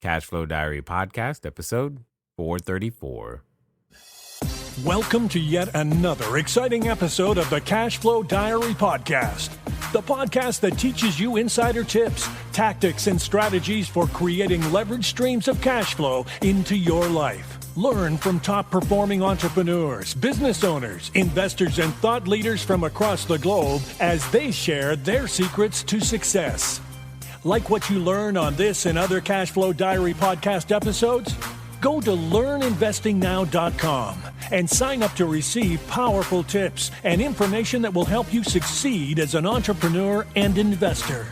Cashflow Diary Podcast, episode 434. Welcome to yet another exciting episode of the Cashflow Diary Podcast, the podcast that teaches you insider tips, tactics, and strategies for creating leverage streams of cash flow into your life. Learn from top-performing entrepreneurs, business owners, investors, and thought leaders from across the globe as they share their secrets to success. Like what you learn on this and other Cashflow Diary podcast episodes? Go to learninvestingnow.com and sign up to receive powerful tips and information that will help you succeed as an entrepreneur and investor.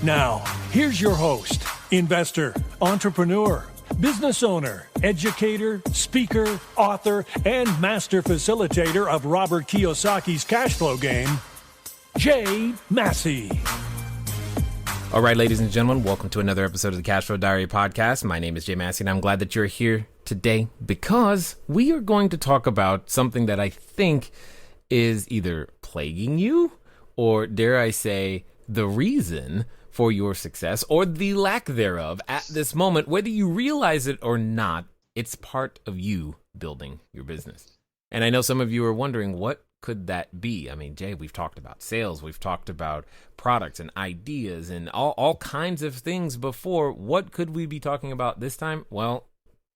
Now, here's your host, investor, entrepreneur, business owner, educator, speaker, author, and master facilitator of Robert Kiyosaki's cash flow game, Jay Massey. All right, ladies and gentlemen, welcome to another episode of the Cashflow Diary Podcast. My name is Jay Massey, and I'm glad that you're here today because we are going to talk about something that I think is either plaguing you or, dare I say, the reason for your success or the lack thereof at this moment. Whether you realize it or not, it's part of you building your business. And I know some of you are wondering, what could that be? I mean, Jay, we've talked about sales, we've talked about products and ideas and all kinds of things before. What could we be talking about this time? Well,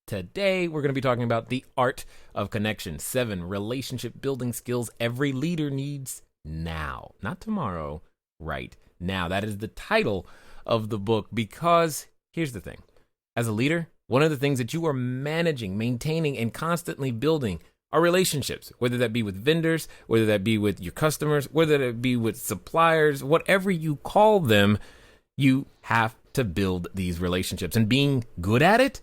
today we're going to be talking about the art of connection. 7 relationship building skills every leader needs now, not tomorrow, right now. That is the title of the book, because here's the thing. As a leader, one of the things that you are managing, maintaining, and constantly building are relationships, whether that be with vendors, whether that be with your customers, whether that be with suppliers, whatever you call them, you have to build these relationships. And being good at it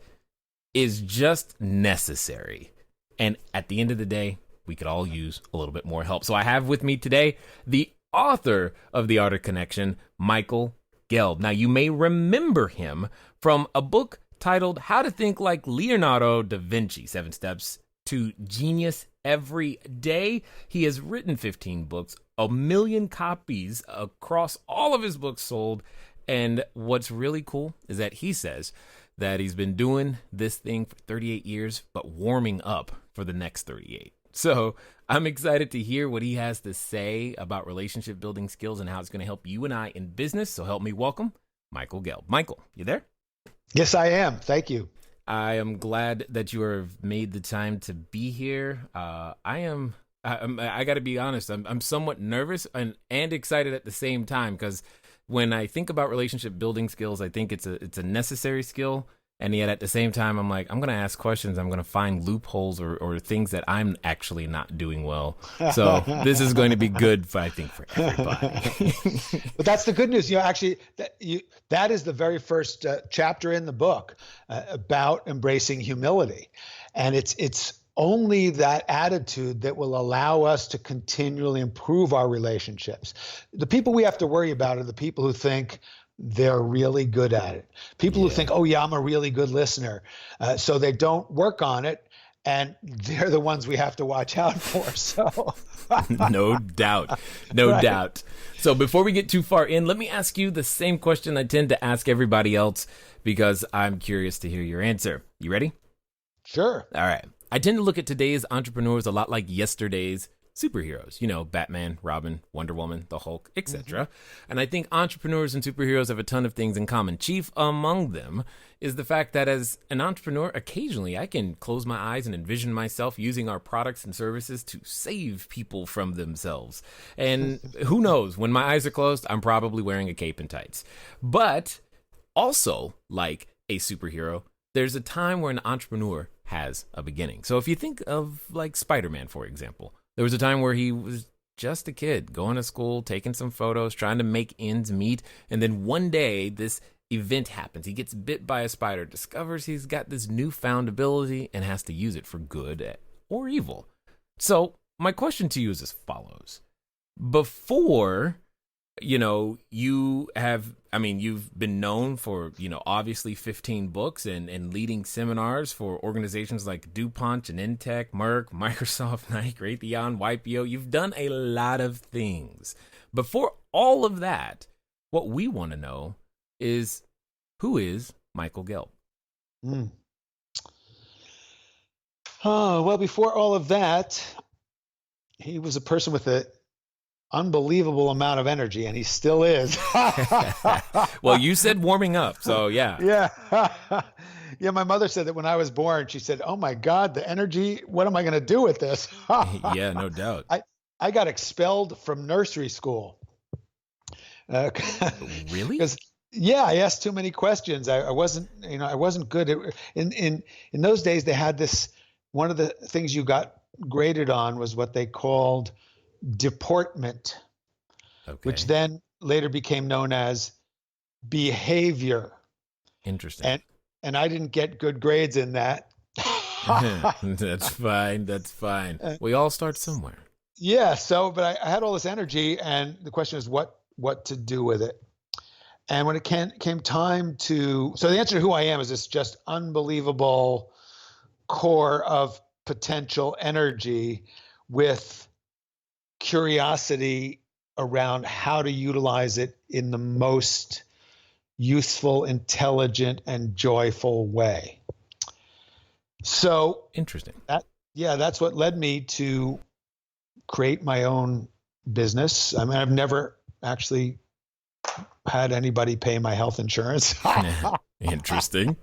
is just necessary. And at the end of the day, we could all use a little bit more help. So I have with me today the author of The Art of Connection, Michael Gelb. Now, you may remember him from a book titled How to Think Like Leonardo da Vinci, 7 Steps to Genius Every Day. He has written 15 books, 1 million copies across all of his books sold. And what's really cool is that he says that he's been doing this thing for 38 years, but warming up for the next 38. So I'm excited to hear what he has to say about relationship building skills and how it's going to help you and I in business. So help me welcome Michael Gelb. Michael, you there? Yes, I am. Thank you. I am glad that you have made the time to be here. I got to be honest. I'm somewhat nervous and excited at the same time, because when I think about relationship building skills, I think it's a necessary skill. And yet at the same time, I'm like, I'm going to ask questions. I'm going to find loopholes or things that I'm actually not doing well. So this is going to be good, I think, for everybody. But that's the good news. Actually, that is the very first chapter in the book about embracing humility. And it's only that attitude that will allow us to continually improve our relationships. The people we have to worry about are the people who think they're really good at it. People who think, oh yeah, I'm a really good listener. So they don't work on it. And they're the ones we have to watch out for. So No doubt. No doubt. So before we get too far in, let me ask you the same question I tend to ask everybody else, because I'm curious to hear your answer. You ready? Sure. All right. I tend to look at today's entrepreneurs a lot like yesterday's superheroes, Batman, Robin, Wonder Woman, the Hulk, etc. And I think entrepreneurs and superheroes have a ton of things in common. Chief among them is the fact that as an entrepreneur, occasionally I can close my eyes and envision myself using our products and services to save people from themselves. And who knows, when my eyes are closed, I'm probably wearing a cape and tights. But also, like a superhero, there's a time where an entrepreneur has a beginning. So if you think of like Spider-Man, for example, there was a time where he was just a kid going to school, taking some photos, trying to make ends meet. And then one day this event happens. He gets bit by a spider, discovers he's got this newfound ability and has to use it for good or evil. So my question to you is as follows. Before you've been known for, obviously 15 books and leading seminars for organizations like DuPont, Genentech, Merck, Microsoft, Nike, Raytheon, YPO. You've done a lot of things. Before all of that, what we want to know is, who is Michael Gelb? Mm. Oh, well, before all of that, he was a person with an unbelievable amount of energy, and he still is. Well, you said warming up, so yeah. Yeah. Yeah, my mother said that when I was born, she said, "Oh my God, the energy, what am I going to do with this?" Yeah, no doubt. I got expelled from nursery school. Really? Because yeah, I asked too many questions. I wasn't, I wasn't good at, in those days they had this, one of the things you got graded on was what they called deportment, Okay. which then later became known as behavior. Interesting. And I didn't get good grades in that. That's fine. That's fine. We all start somewhere. Yeah. So, but I had all this energy, and the question is what to do with it. And when it came time to, so the answer to who I am is this just unbelievable core of potential energy with curiosity around how to utilize it in the most useful, intelligent, and joyful way. So Interesting. that's what led me to create my own business. I mean, I've never actually had anybody pay my health insurance. Interesting.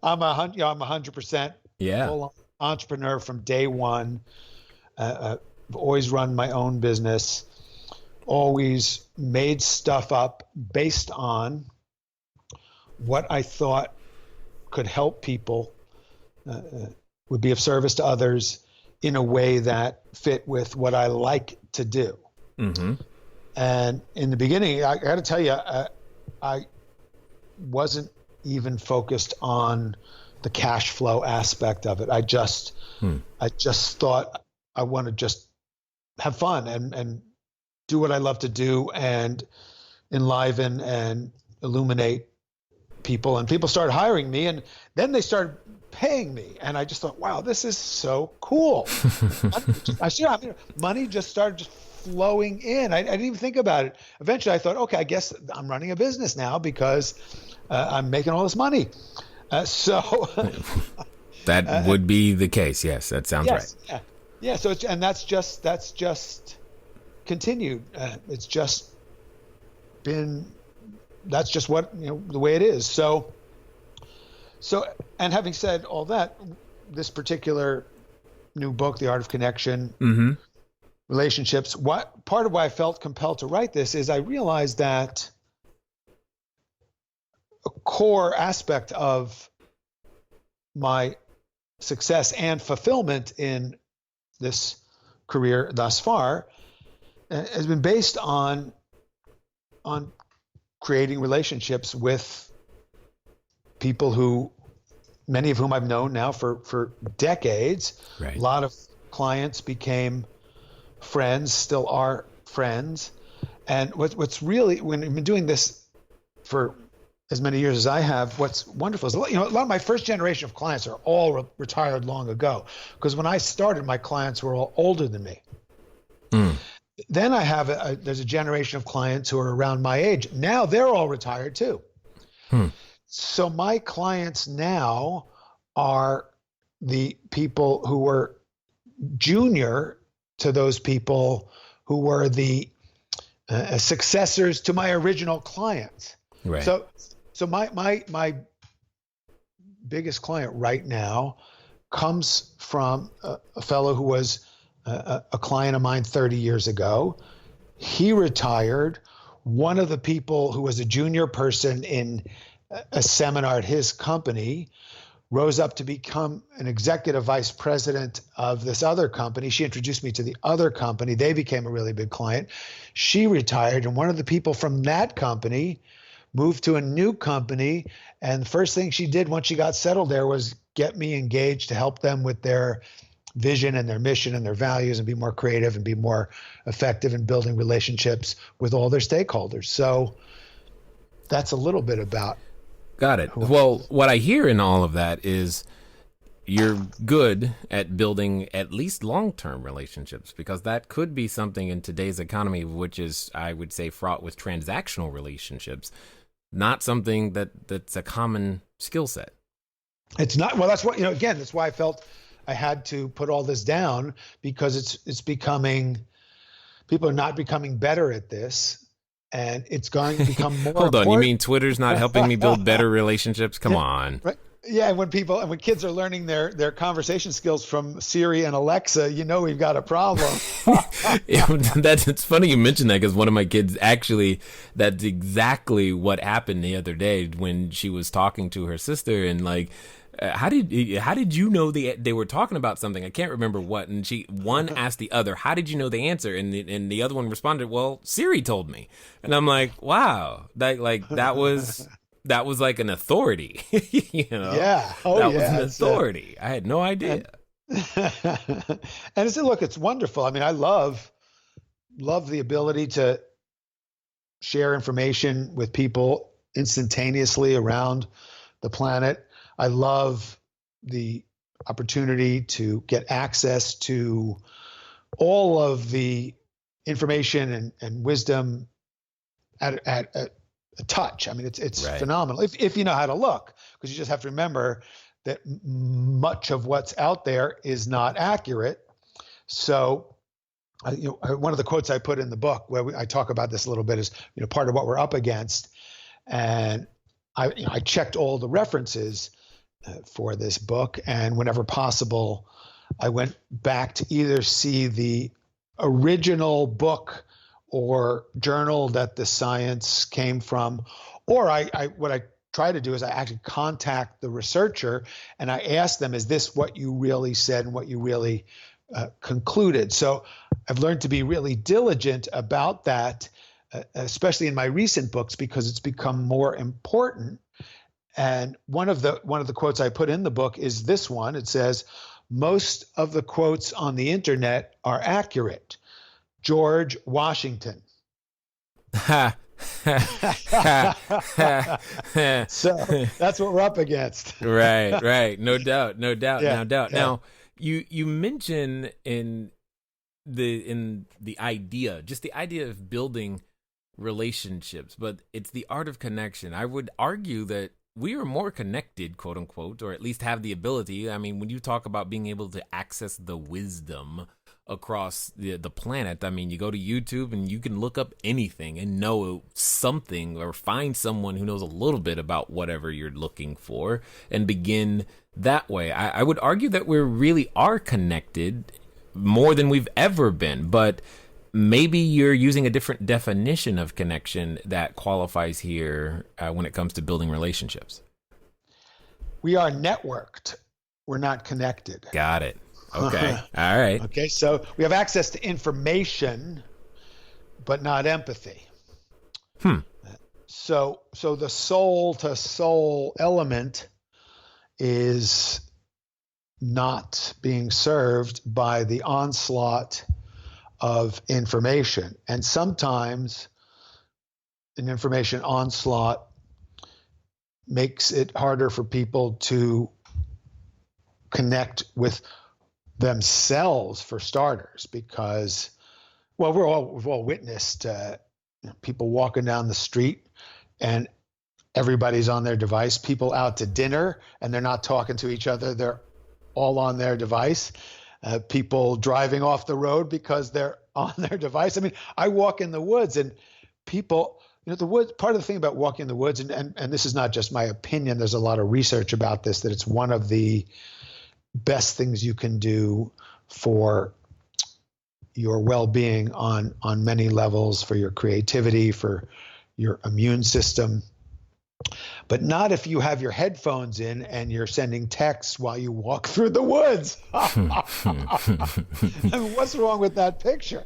I'm 100% Yeah. full entrepreneur from day one. I've always run my own business, always made stuff up based on what I thought could help people, would be of service to others in a way that fit with what I like to do. Mm-hmm. And in the beginning, I got to tell you, I wasn't even focused on the cash flow aspect of it. I just thought I want to just have fun and do what I love to do and enliven and illuminate people. And people started hiring me, and then they started paying me. And I just thought, wow, this is so cool. Money just started flowing in. I didn't even think about it. Eventually I thought, okay, I guess I'm running a business now because I'm making all this money. That would be the case. Yes, that sounds right. Yeah. So that's just continued. It's just been, that's just what, the way it is. So, and having said all that, this particular new book, The Art of Connection, Mm-hmm. Relationships, part of why I felt compelled to write this is I realized that a core aspect of my success and fulfillment in this career thus far has been based on creating relationships with people who, many of whom I've known now for decades. Right. A lot of clients became friends, still are friends. And what's really, when I've been doing this for as many years as I have, what's wonderful is, a lot of my first generation of clients are all retired long ago. Because when I started, my clients were all older than me. Mm. Then I have there's a generation of clients who are around my age. Now they're all retired too. So my clients now are the people who were junior to those people who were the successors to my original clients. Right. So my biggest client right now comes from a fellow who was a client of mine 30 years ago. He retired. One of the people who was a junior person in a seminar at his company rose up to become an executive vice president of this other company. She introduced me to the other company. They became a really big client. She retired, and one of the people from that company moved to a new company. And the first thing she did once she got settled there was get me engaged to help them with their vision and their mission and their values and be more creative and be more effective in building relationships with all their stakeholders. So that's a little bit about. Got it. Well, what I hear in all of that is you're good at building at least long-term relationships, because that could be something in today's economy, which is, I would say, fraught with transactional relationships, not something that's a common skill set. It's not, well, that's what, again, that's why I felt I had to put all this down, because it's becoming, people are not becoming better at this, and it's going to become more Hold on, important. you mean Twitter's not helping me build better relationships? Come on. Right. Yeah, and when kids are learning their conversation skills from Siri and Alexa, we've got a problem. It's funny you mentioned that, because one of my kids, actually, that's exactly what happened the other day when she was talking to her sister, and like, how did you know they were talking about something? I can't remember what. And one asked the other, how did you know the answer? And the other one responded, well, Siri told me. And I'm like, wow, that was like an authority, Yeah. That was an authority. I had no idea. And it's wonderful. I mean, I love the ability to share information with people instantaneously around the planet. I love the opportunity to get access to all of the information and wisdom at a touch. I mean, it's right. Phenomenal if you know how to look, because you just have to remember that much of what's out there is not accurate. So, one of the quotes I put in the book, where I talk about this a little bit, is part of what we're up against, and I checked all the references for this book, and whenever possible, I went back to either see the original book or journal that the science came from, or what I try to do is I actually contact the researcher and I ask them, is this what you really said and what you really concluded? So I've learned to be really diligent about that, especially in my recent books, because it's become more important. And one of the quotes I put in the book is this one. It says, most of the quotes on the internet are accurate. George Washington. So that's what we're up against. Right. No doubt. Yeah. Now, you mention in the idea, just the idea of building relationships, but it's the art of connection. I would argue that we are more connected, quote unquote, or at least have the ability. I mean, when you talk about being able to access the wisdom across the planet, I mean, you go to YouTube and you can look up anything and know something, or find someone who knows a little bit about whatever you're looking for, and begin that way. I would argue that we really are connected more than we've ever been, but maybe you're using a different definition of connection that qualifies here when it comes to building relationships. We are networked. We're not connected. Got it. Okay. All right. Okay. So we have access to information, but not empathy. So the soul to soul element is not being served by the onslaught of information. And sometimes an information onslaught makes it harder for people to connect with themselves, for starters, because, well, we've all witnessed people walking down the street and everybody's on their device, people out to dinner and they're not talking to each other, they're all on their device. People driving off the road because they're on their device. I mean, I walk in the woods and people, the woods, part of the thing about walking in the woods, and this is not just my opinion, there's a lot of research about this, that it's one of the best things you can do for your well-being on many levels, for your creativity, for your immune system. But not if you have your headphones in and you're sending texts while you walk through the woods. I mean, what's wrong with that picture?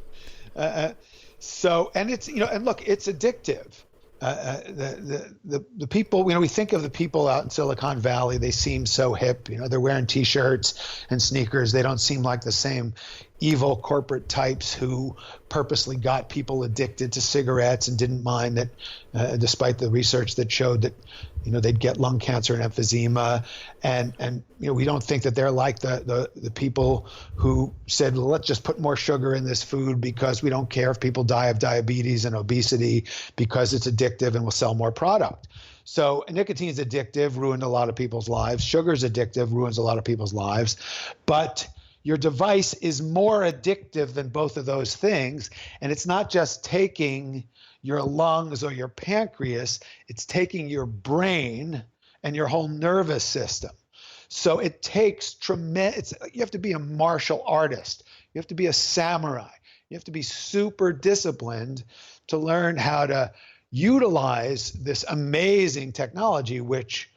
So, and it's, and look, it's addictive. The people, we think of the people out in Silicon Valley, they seem so hip, they're wearing t-shirts and sneakers. They don't seem like the same evil corporate types who purposely got people addicted to cigarettes and didn't mind that, despite the research that showed that they'd get lung cancer and emphysema, and we don't think that they're like the people who said, well, let's just put more sugar in this food because we don't care if people die of diabetes and obesity because it's addictive and we'll sell more product. So nicotine is addictive, ruined a lot of people's lives. Sugar is addictive, ruins a lot of people's lives. But your device is more addictive than both of those things. And it's not just taking your lungs or your pancreas, it's taking your brain and your whole nervous system. So it takes tremendous, you have to be a martial artist. You have to be a samurai. You have to be super disciplined to learn how to utilize this amazing technology, which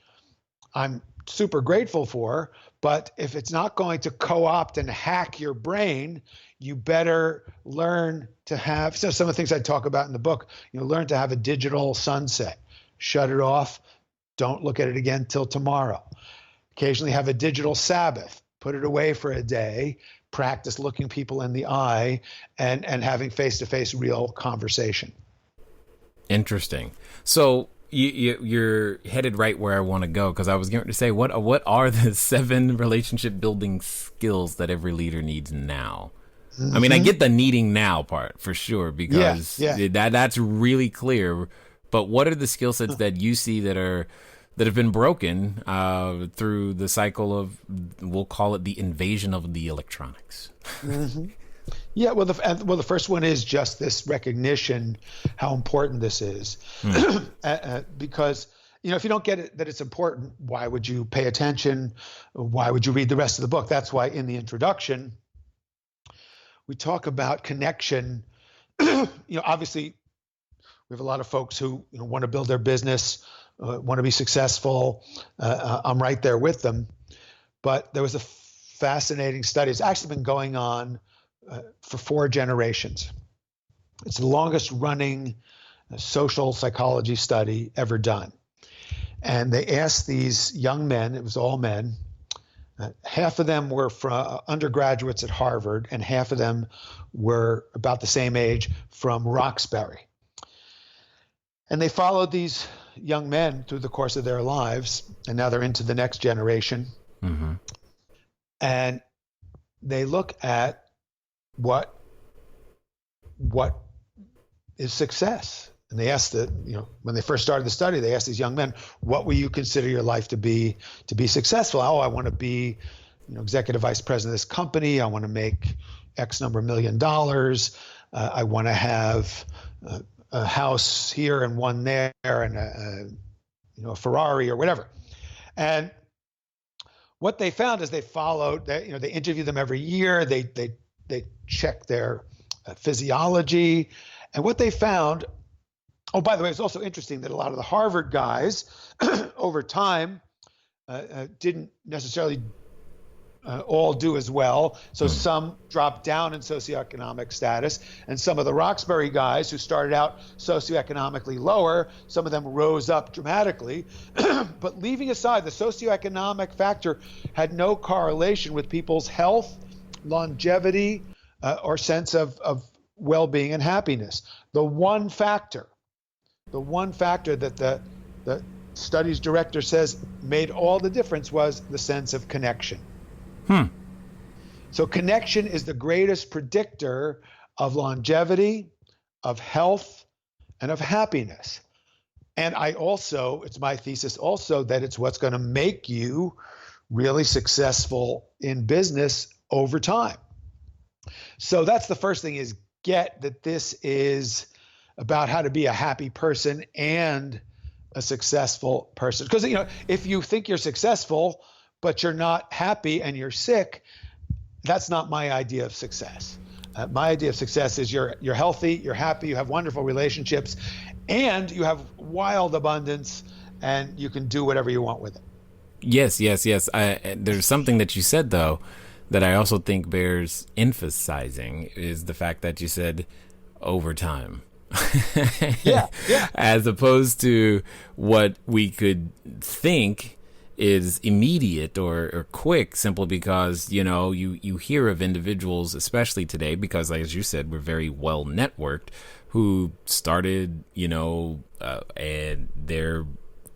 I'm super grateful for. But if it's not going to co-opt and hack your brain, you better learn to have, so some of the things I talk about in the book, learn to have a digital sunset, shut it off, don't look at it again till tomorrow. Occasionally have a digital Sabbath, put it away for a day, practice looking people in the eye and having face-to-face real conversation. Interesting. So you're headed right where I want to go, because I was going to say, what are the 7 relationship building skills that every leader needs now? Mm-hmm. I mean, I get the needing now part for sure, because that's really clear. But what are the skill sets that you see that have been broken through the cycle of, we'll call it the invasion of the electronics? Mm-hmm. Yeah, well, the first one is just this recognition how important this is, because if you don't get it that it's important, why would you pay attention? Why would you read the rest of the book? That's why in the introduction we talk about connection. Obviously, we have a lot of folks who want to build their business, want to be successful. I'm right there with them, but there was a fascinating study. It's actually been going on for 4 generations. It's the longest running social psychology study ever done. And they asked these young men, it was all men, half of them were from undergraduates at Harvard, and half of them were about the same age from Roxbury. And they followed these young men through the course of their lives, and now they're into the next generation. Mm-hmm. And they look at what is success. And they asked when they first started the study, they asked these young men, what will you consider your life to be successful? Oh, I want to be, executive vice president of this company. I want to make X number of $1 million. I want to have a house here and one there, and a Ferrari or whatever. And what they found is they followed that, they interviewed them every year. They checked their physiology, and what they found. Oh, by the way, it's also interesting that a lot of the Harvard guys over time didn't necessarily all do as well. So some dropped down in socioeconomic status, and some of the Roxbury guys who started out socioeconomically lower, some of them rose up dramatically. But leaving aside the socioeconomic factor had no correlation with people's health, longevity, or sense of well-being and happiness. The one factor that the studies director says made all the difference was the sense of connection. So connection is the greatest predictor of longevity, of health, and of happiness. And it's my thesis also that it's what's going to make you really successful in business over time. So that's the first thing, is get that this is about how to be a happy person and a successful person. Because, if you think you're successful, but you're not happy and you're sick, that's not my idea of success. My idea of success is you're healthy, you're happy, you have wonderful relationships, and you have wild abundance, and you can do whatever you want with it. Yes. There's something that you said, though, that I also think bears emphasizing, is the fact that you said over time. Yeah. As opposed to what we could think is immediate or quick, simply because, you hear of individuals, especially today, because as you said, we're very well networked, who started, and they're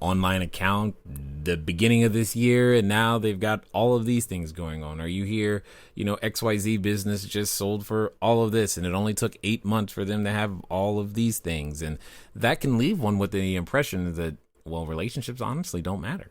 online account the beginning of this year, and now they've got all of these things going on. Or you hear, XYZ business just sold for all of this, and it only took 8 months for them to have all of these things. And that can leave one with the impression that, well, relationships honestly don't matter.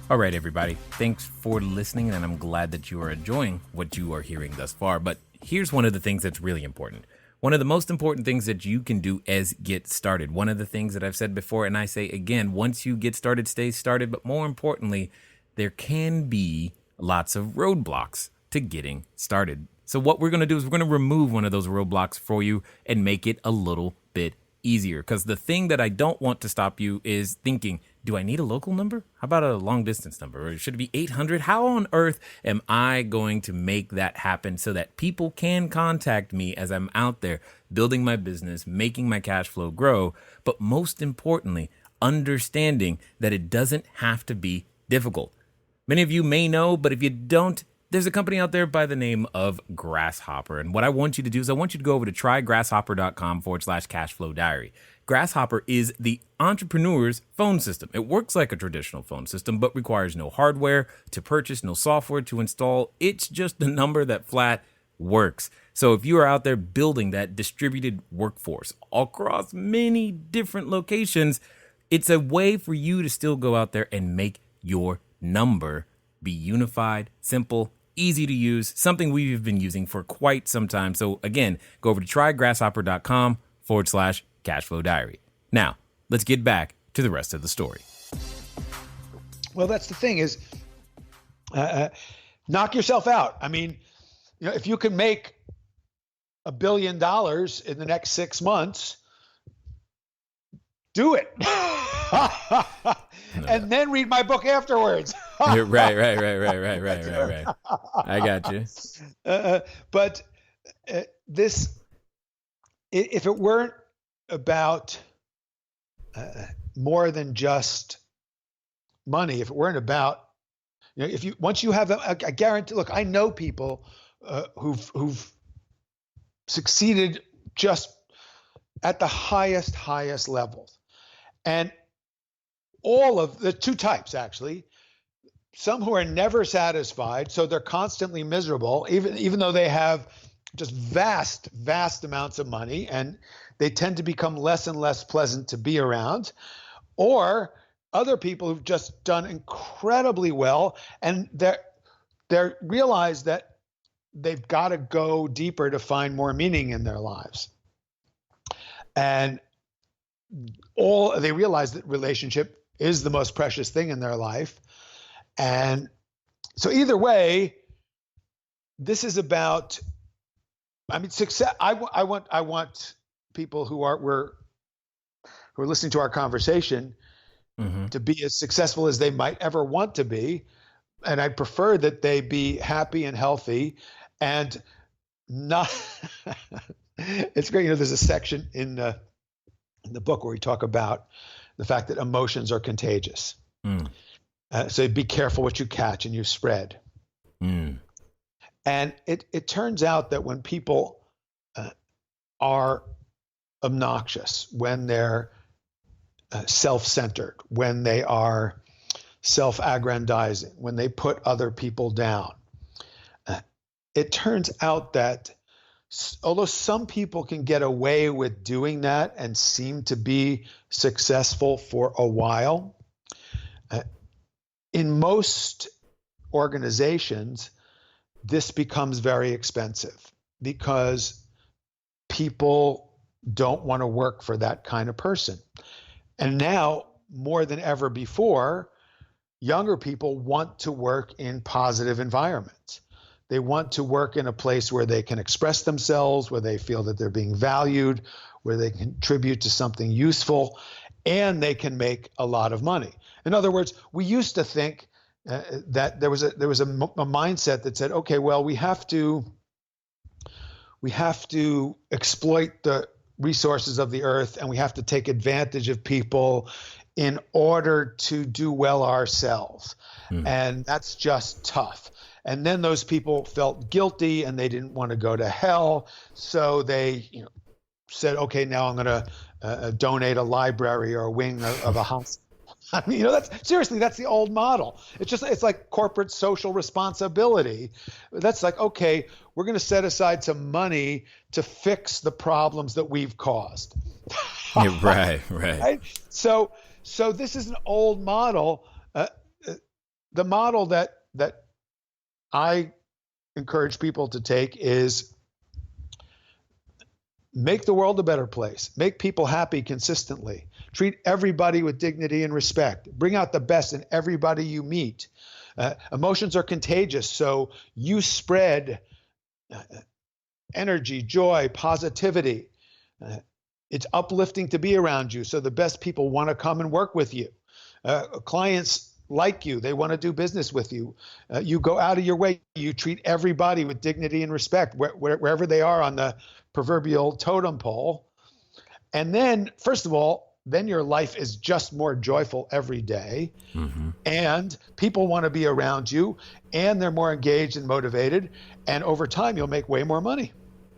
All right, everybody. Thanks for listening, and I'm glad that you are enjoying what you are hearing thus far. But here's one of the things that's really important. One of the most important things that you can do is get started. One of the things that I've said before, and I say again, once you get started, stay started. But more importantly, there can be lots of roadblocks to getting started. So what we're going to do is we're going to remove one of those roadblocks for you and make it a little bit easier. Because the thing that I don't want to stop you is thinking, do I need a local number? How about a long distance number? Or should it be 800? How on earth am I going to make that happen so that people can contact me as I'm out there building my business, making my cash flow grow? But most importantly, understanding that it doesn't have to be difficult. Many of you may know, but if you don't, there's a company out there by the name of Grasshopper. And what I want you to do is I want you to go over to trygrasshopper.com/cashflow diary. Grasshopper is the entrepreneur's phone system. It works like a traditional phone system, but requires no hardware to purchase, no software to install. It's just a number that flat works. So if you are out there building that distributed workforce across many different locations, it's a way for you to still go out there and make your number be unified, simple, easy to use, something we've been using for quite some time. So again, go over to trygrasshopper.com/cashflow diary. Now, let's get back to the rest of the story. Well, that's the thing is, knock yourself out. I mean, if you can make $1 billion in the next 6 months, do it. And then read my book afterwards. Right. I got you. But this, if it weren't about more than just money, if it weren't about, once you have I guarantee, look, I know people who've succeeded just at the highest levels. And all of the two types, actually, some who are never satisfied, so they're constantly miserable, even though they have just vast amounts of money, and they tend to become less and less pleasant to be around, or other people who've just done incredibly well, and they realize that they've got to go deeper to find more meaning in their lives. And they realize that relationship is the most precious thing in their life. And so either way, this is about, success. I want people who are listening to our conversation to be as successful as they might ever want to be. And I prefer that they be happy and healthy and not, it's great. There's a section in the book where we talk about the fact that emotions are contagious. So be careful what you catch and you spread. And it turns out that when people are obnoxious, when they're self-centered, when they are self-aggrandizing, when they put other people down, it turns out that although some people can get away with doing that and seem to be successful for a while, in most organizations, this becomes very expensive because people don't want to work for that kind of person. And now, more than ever before, younger people want to work in positive environments. They want to work in a place where they can express themselves, where they feel that they're being valued, where they contribute to something useful, and they can make a lot of money. In other words, we used to think that there was a mindset that said, okay, well, we have to exploit the resources of the earth, and we have to take advantage of people in order to do well ourselves. And that's just tough. And then those people felt guilty and they didn't want to go to hell. So they said, okay, now I'm going to donate a library or a wing of a hospital. I mean, that's the old model. It's like corporate social responsibility. That's like, okay, we're going to set aside some money to fix the problems that we've caused. Yeah, right. So this is an old model. The model that I encourage people to take is make the world a better place, make people happy consistently, treat everybody with dignity and respect, bring out the best in everybody you meet. Emotions are contagious, so you spread energy, joy, positivity. It's uplifting to be around you, so the best people want to come and work with you. Clients like you, they want to do business with you. You go out of your way, you treat everybody with dignity and respect, wherever they are on the proverbial totem pole. And then, first of all, then your life is just more joyful every day. Mm-hmm. And people want to be around you, and they're more engaged and motivated. And over time, you'll make way more money.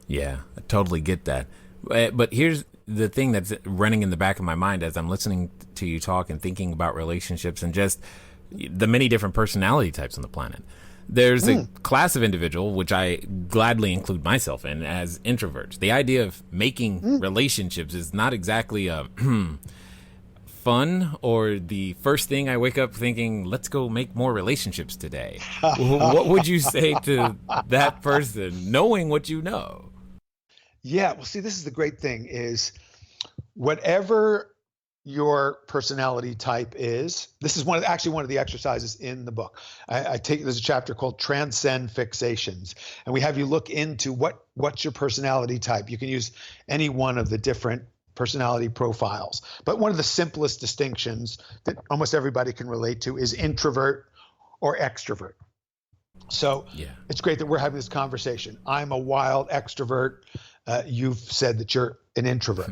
Yeah, I totally get that. But here's the thing that's running in the back of my mind as I'm listening to you talk and thinking about relationships and just the many different personality types on the planet. There's a class of individual, which I gladly include myself in, as introverts. The idea of making relationships is not exactly fun or the first thing I wake up thinking, let's go make more relationships today. What would you say to that person, knowing what you know? Yeah, well, see, this is the great thing is whatever your personality type is, this is one of the exercises in the book. There's a chapter called Transcend Fixations, and we have you look into what's your personality type. You can use any one of the different personality profiles, but one of the simplest distinctions that almost everybody can relate to is introvert or extrovert. So It's great that we're having this conversation. I'm a wild extrovert. You've said that you're an introvert.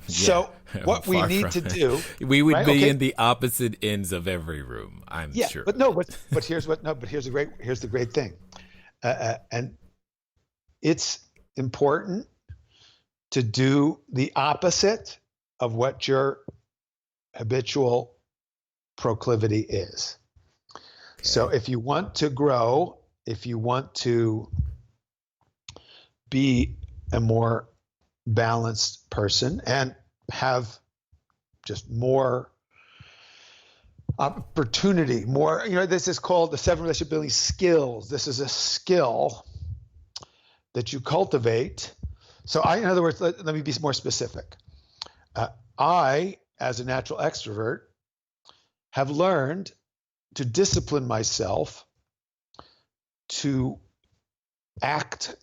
So what we need to do, we would be in the opposite ends of every room, I'm sure. But here's the great thing. And it's important to do the opposite of what your habitual proclivity is. Okay. So if you want to grow, if you want to be a more balanced person and have just more opportunity, more, this is called the 7 relationship building skills. This is a skill that you cultivate. So in other words, let me be more specific. I, as a natural extrovert, have learned to discipline myself to act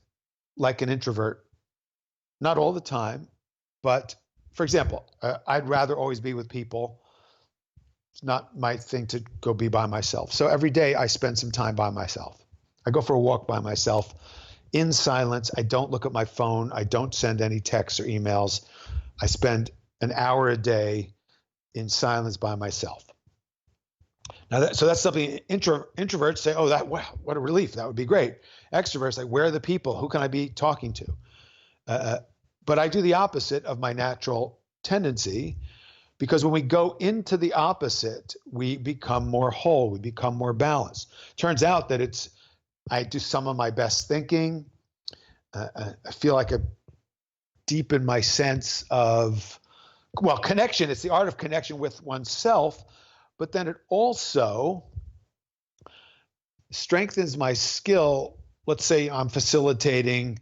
like an introvert. Not all the time, but for example, I'd rather always be with people. It's not my thing to go be by myself. So every day I spend some time by myself. I go for a walk by myself in silence. I don't look at my phone. I don't send any texts or emails. I spend an hour a day in silence by myself. Now, that's something introverts say, oh, wow, what a relief. That would be great. Extroverts, like, where are the people? Who can I be talking to? But I do the opposite of my natural tendency, because when we go into the opposite, we become more whole, we become more balanced. Turns out that I do some of my best thinking. I feel like I deepen my sense of, connection. It's the art of connection with oneself, but then it also strengthens my skill. Let's say I'm facilitating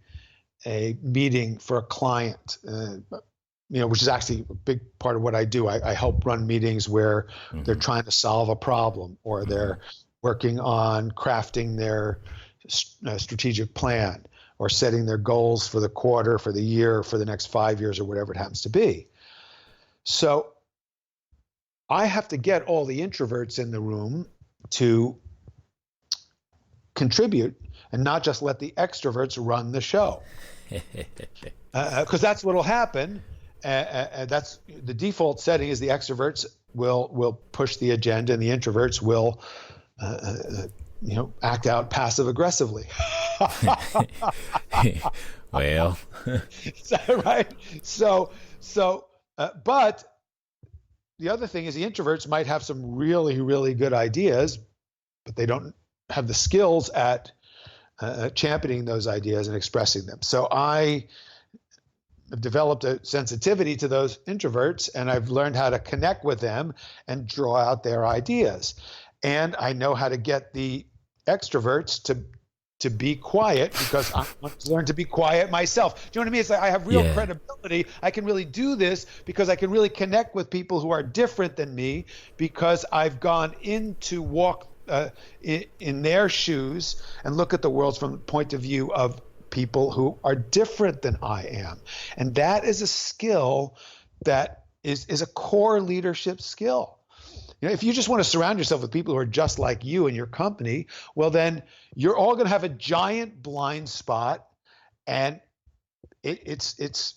a meeting for a client, which is actually a big part of what I do. I help run meetings where they're trying to solve a problem, or they're working on crafting their strategic plan, or setting their goals for the quarter, for the year, for the next 5 years, or whatever it happens to be. So I have to get all the introverts in the room to contribute and not just let the extroverts run the show. Because that's what will happen. That's the default setting is the extroverts will push the agenda and the introverts will act out passive aggressively. Well, right. So But the other thing is the introverts might have some really, really good ideas, but they don't have the skills at championing those ideas and expressing them. So I have developed a sensitivity to those introverts, and I've learned how to connect with them and draw out their ideas. And I know how to get the extroverts to be quiet, because I want to learn to be quiet myself. Do you know what I mean? It's like I have real credibility. I can really do this because I can really connect with people who are different than me, because I've gone in to walk in their shoes and look at the world from the point of view of people who are different than I am. And that is a skill that is a core leadership skill. You know, if you just want to surround yourself with people who are just like you in your company, well, then you're all going to have a giant blind spot, and it's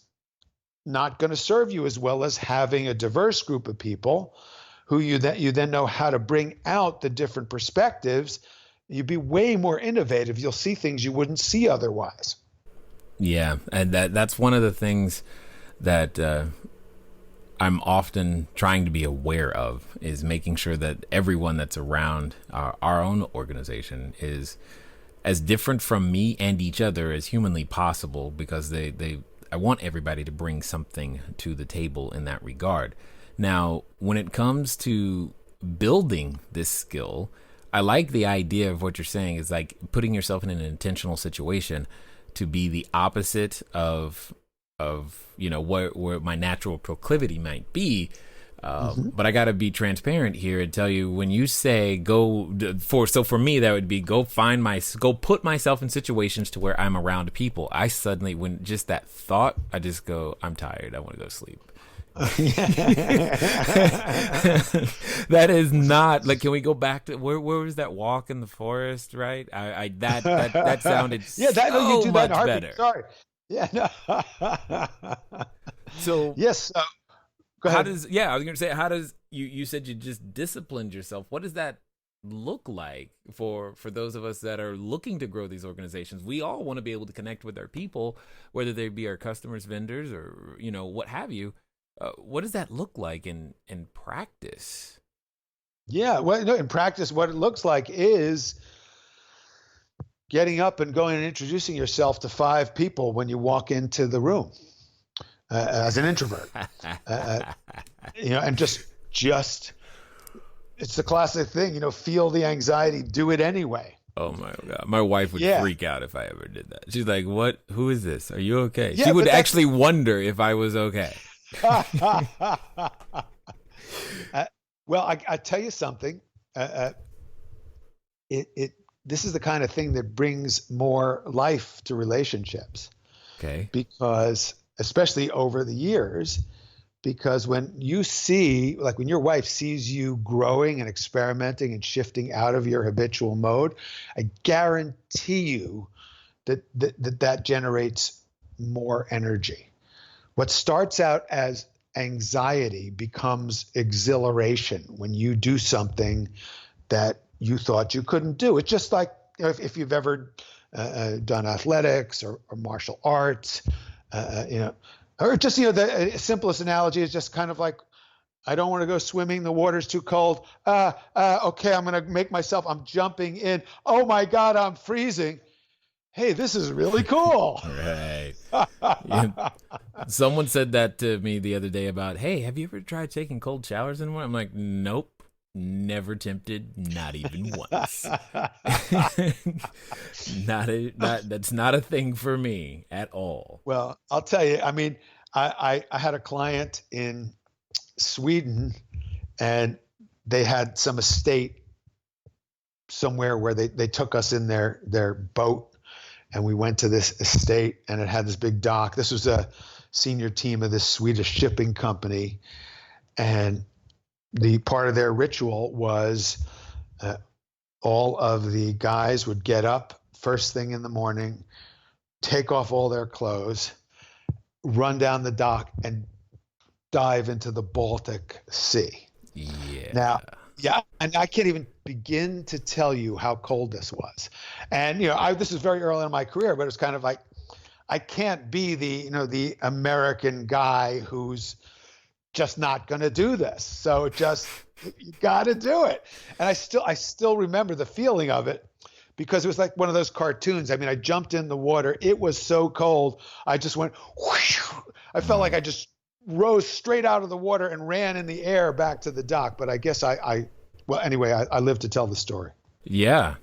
not going to serve you as well as having a diverse group of people who you then know how to bring out the different perspectives. You'd be way more innovative. You'll see things you wouldn't see otherwise. Yeah, and that's one of the things that I'm often trying to be aware of, is making sure that everyone that's around our own organization is as different from me and each other as humanly possible, because I want everybody to bring something to the table in that regard. Now, when it comes to building this skill, I like the idea of what you're saying, is like putting yourself in an intentional situation to be the opposite of you know where my natural proclivity might be. But I got to be transparent here and tell you, when you say for me, that would be go put myself in situations to where I'm around people. I suddenly, when just that thought, I just go, I'm tired. I want to go sleep. That is not like, can we go back to where was that walk in the forest, right? That sounded you do much that better. Sorry. Yeah. No. So yes. Go ahead. I was gonna say, how does you said you just disciplined yourself. What does that look like for those of us that are looking to grow these organizations? We all want to be able to connect with our people, whether they be our customers, vendors, or what have you. What does that look like in practice? Yeah, well, in practice, what it looks like is getting up and going and introducing yourself to 5 people when you walk into the room as an introvert. And just it's the classic thing, feel the anxiety, do it anyway. Oh my God. My wife would freak out if I ever did that. She's like, "What? Who is this? Are you okay?" Yeah, she would actually wonder if I was okay. Well, I tell you something. This is the kind of thing that brings more life to relationships. Okay. Because, especially over the years, because when you see, like when your wife sees you growing and experimenting and shifting out of your habitual mode, I guarantee you that generates more energy. What starts out as anxiety becomes exhilaration when you do something that you thought you couldn't do. It's just like if you've ever done athletics or martial arts, or just, the simplest analogy is just kind of like, I don't want to go swimming. The water's too cold. Okay, I'm going to I'm jumping in. Oh my God, I'm freezing. Hey, this is really cool. Right. Someone said that to me the other day about, hey, have you ever tried taking cold showers in the morning? I'm like, nope. Never tempted, not even once. That's not a thing for me at all. Well, I'll tell you, I mean, I had a client in Sweden, and they had some estate somewhere where they took us in their boat, and we went to this estate, and it had this big dock. This was a senior team of this Swedish shipping company, and the part of their ritual was all of the guys would get up first thing in the morning, take off all their clothes, run down the dock, and dive into the Baltic Sea. Yeah. Now, and I can't even begin to tell you how cold this was. And this is very early in my career, but it's kind of like, I can't be the American guy who's just not going to do this. So you got to do it. And I still remember the feeling of it, because it was like one of those cartoons. I mean, I jumped in the water. It was so cold. I just went, whoosh. I felt like I just rose straight out of the water and ran in the air back to the dock. But I guess well, anyway, I live to tell the story. Yeah.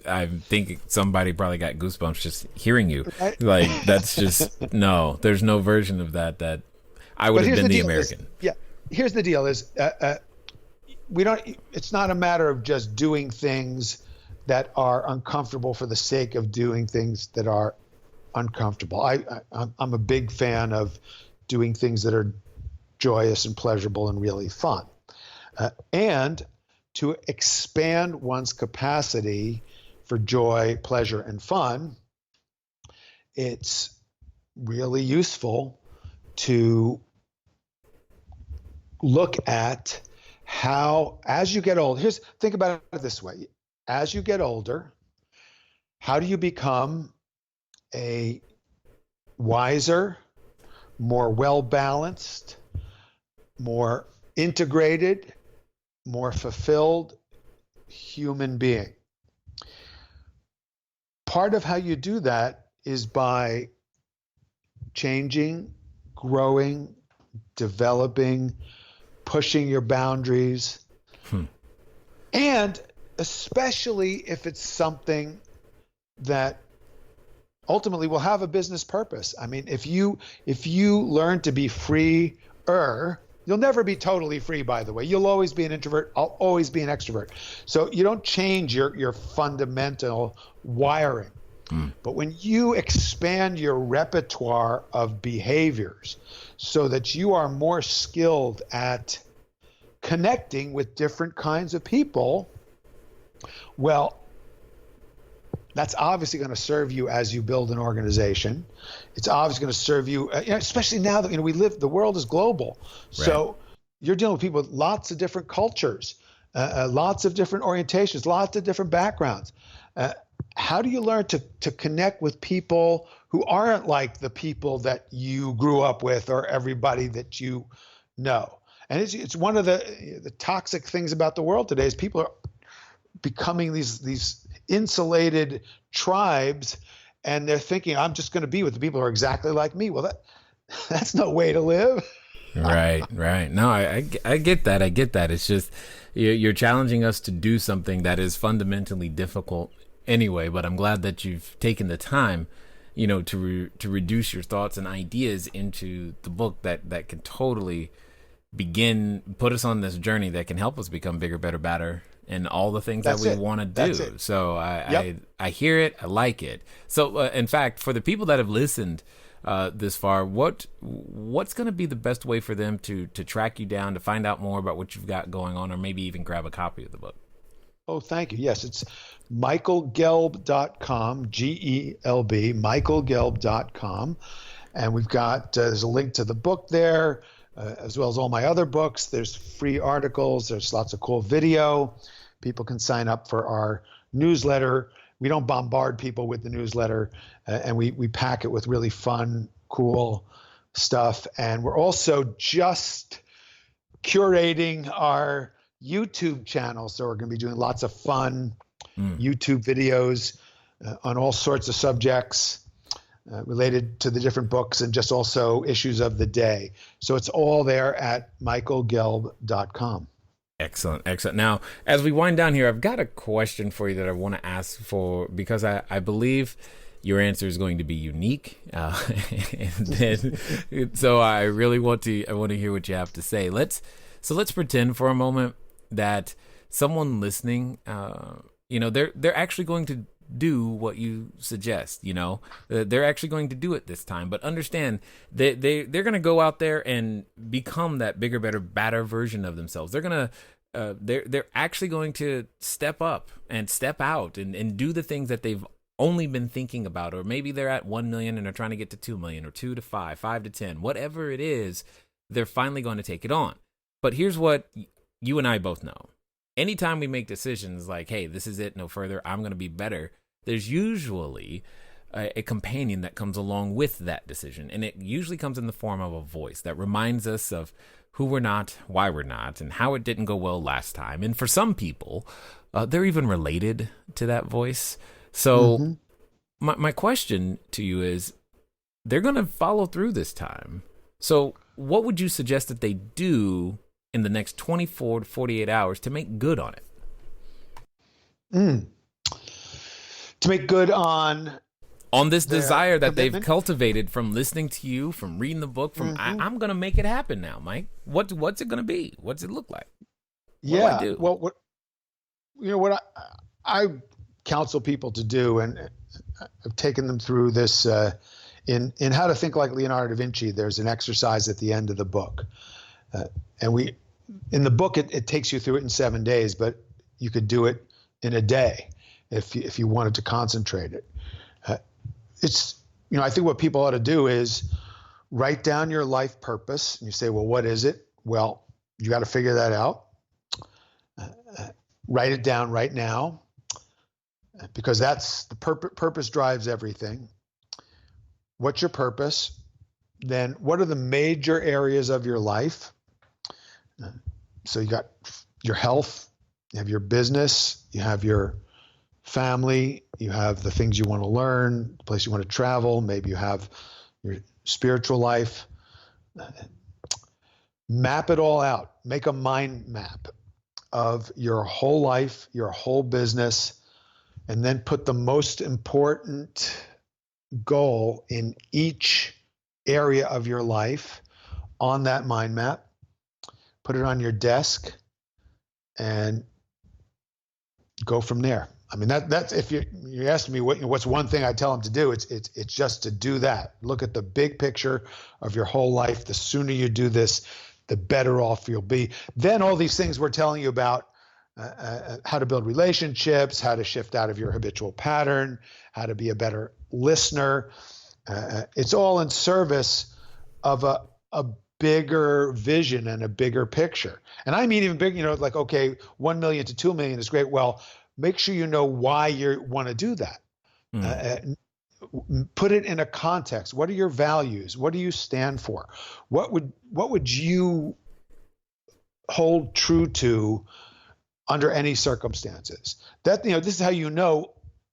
I think somebody probably got goosebumps just hearing you. Like, that's just, no, there's no version of that I would have been the American. Here's the deal is, it's not a matter of just doing things that are uncomfortable for the sake of doing things that are uncomfortable. I'm a big fan of doing things that are joyous and pleasurable and really fun. And to expand one's capacity for joy, pleasure, and fun, it's really useful to look at how, as you get old, think about it this way. As you get older, how do you become a wiser, more well-balanced, more integrated, more fulfilled human being? Part of how you do that is by changing, growing, developing, pushing your boundaries, and especially if it's something that ultimately will have a business purpose. I mean, if you learn to be freer, you'll never be totally free, by the way. You'll always be an introvert. I'll always be an extrovert. So you don't change your fundamental wiring. But when you expand your repertoire of behaviors so that you are more skilled at connecting with different kinds of people, well, that's obviously going to serve you as you build an organization. It's obviously going to serve you, especially now that the world is global. Right. So you're dealing with people with lots of different cultures, lots of different orientations, lots of different backgrounds. How do you learn to connect with people who aren't like the people that you grew up with or everybody that you know? And it's one of the toxic things about the world today is people are becoming these insulated tribes, and they're thinking, I'm just going to be with the people who are exactly like me. Well, that's no way to live. Right. No, I get that. I get that. It's just you're challenging us to do something that is fundamentally difficult anyway, but I'm glad that you've taken the time, to reduce your thoughts and ideas into the book that can totally put us on this journey that can help us become bigger, better, better, and all the things that we want to do. So I hear it. I like it. So in fact, for the people that have listened this far, what's going to be the best way for them to track you down, to find out more about what you've got going on, or maybe even grab a copy of the book? Oh, thank you. Yes, it's michaelgelb.com, Gelb, michaelgelb.com. And we've got, there's a link to the book there, as well as all my other books. There's free articles. There's lots of cool video. People can sign up for our newsletter. We don't bombard people with the newsletter, and we pack it with really fun, cool stuff. And we're also just curating our YouTube channel. So we're going to be doing lots of fun YouTube videos on all sorts of subjects related to the different books and just also issues of the day. So it's all there at michaelgelb.com. Excellent. Now, as we wind down here, I've got a question for you that I want to ask for, because I believe your answer is going to be unique. So I really want to hear what you have to say. Let's pretend for a moment that someone listening, they're actually going to do what you suggest. They're actually going to do it this time, but understand that they're going to go out there and become that bigger, better, badder version of themselves. They're actually going to step up and step out and do the things that they've only been thinking about, or maybe they're at 1 million and are trying to get to 2 million, or 2 to 5, 5 to 10, whatever it is, they're finally going to take it on. But here's what you and I both know. Anytime we make decisions like, hey, this is it, no further, I'm going to be better, there's usually a companion that comes along with that decision. And it usually comes in the form of a voice that reminds us of who we're not, why we're not, and how it didn't go well last time. And for some people, they're even related to that voice. So my question to you is, they're going to follow through this time. So what would you suggest that they do in the next 24 to 48 hours to make good on it? To make good on this desire that commitment? they've cultivated from listening to you, from reading the book, from I'm going to make it happen now, Mike. What's it going to be? What's it look like? What do I do? Well, what I counsel people to do, and I've taken them through this in How to Think Like Leonardo da Vinci. There's an exercise at the end of the book, and in the book it takes you through it in 7 days, but you could do it in a day if you wanted to concentrate it. I think what people ought to do is write down your life purpose. And you say, well, what is it? Well, you got to figure that out. Write it down right now, because that's the purpose drives everything. What's your purpose? Then what are the major areas of your life? So you got your health, you have your business, you have your family, you have the things you want to learn, the place you want to travel, maybe you have your spiritual life. Map it all out. Make a mind map of your whole life, your whole business, and then put the most important goal in each area of your life on that mind map. Put it on your desk and go from there. I mean, that's if you're asking me what's one thing I tell them to do, it's just to do that. Look at the big picture of your whole life. The sooner you do this, the better off you'll be. Then all these things we're telling you about, how to build relationships, how to shift out of your habitual pattern, how to be a better listener. It's all in service of a bigger vision and a bigger picture. And I mean even big, like, okay, 1 million to 2 million is great. Well, make sure you know why you want to do that. Put it in a context. What are your values? What do you stand for? What would you hold true to under any circumstances? That, this is how you know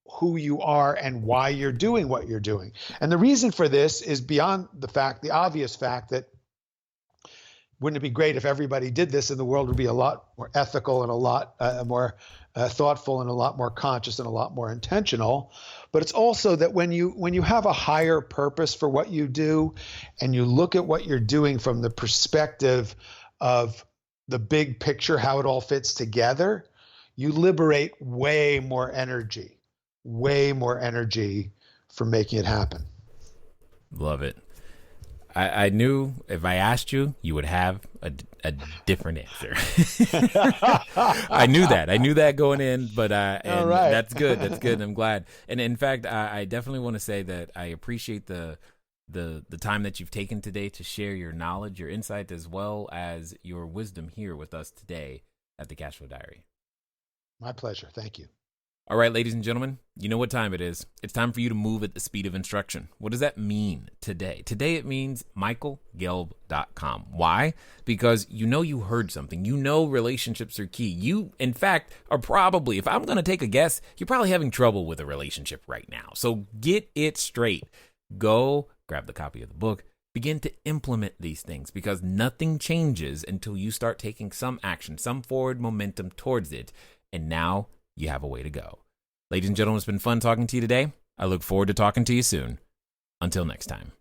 who you are and why you're doing what you're doing. And the reason for this is beyond the obvious fact that wouldn't it be great if everybody did this and the world would be a lot more ethical and a lot more thoughtful and a lot more conscious and a lot more intentional. But it's also that when you have a higher purpose for what you do and you look at what you're doing from the perspective of the big picture, how it all fits together, you liberate way more energy for making it happen. Love it. I knew if I asked you, you would have a different answer. I knew that going in, but and right. That's good. That's good. I'm glad. And in fact, I definitely want to say that I appreciate the time that you've taken today to share your knowledge, your insight, as well as your wisdom here with us today at the Cashflow Diary. My pleasure. Thank you. All right, ladies and gentlemen, you know what time it is. It's time for you to move at the speed of instruction. What does that mean today? Today it means michaelgelb.com. Why? Because you heard something. Relationships are key. You, in fact, are probably, if I'm going to take a guess, you're probably having trouble with a relationship right now. So get it straight. Go grab the copy of the book. Begin to implement these things, because nothing changes until you start taking some action, some forward momentum towards it. And now you have a way to go. Ladies and gentlemen, it's been fun talking to you today. I look forward to talking to you soon. Until next time.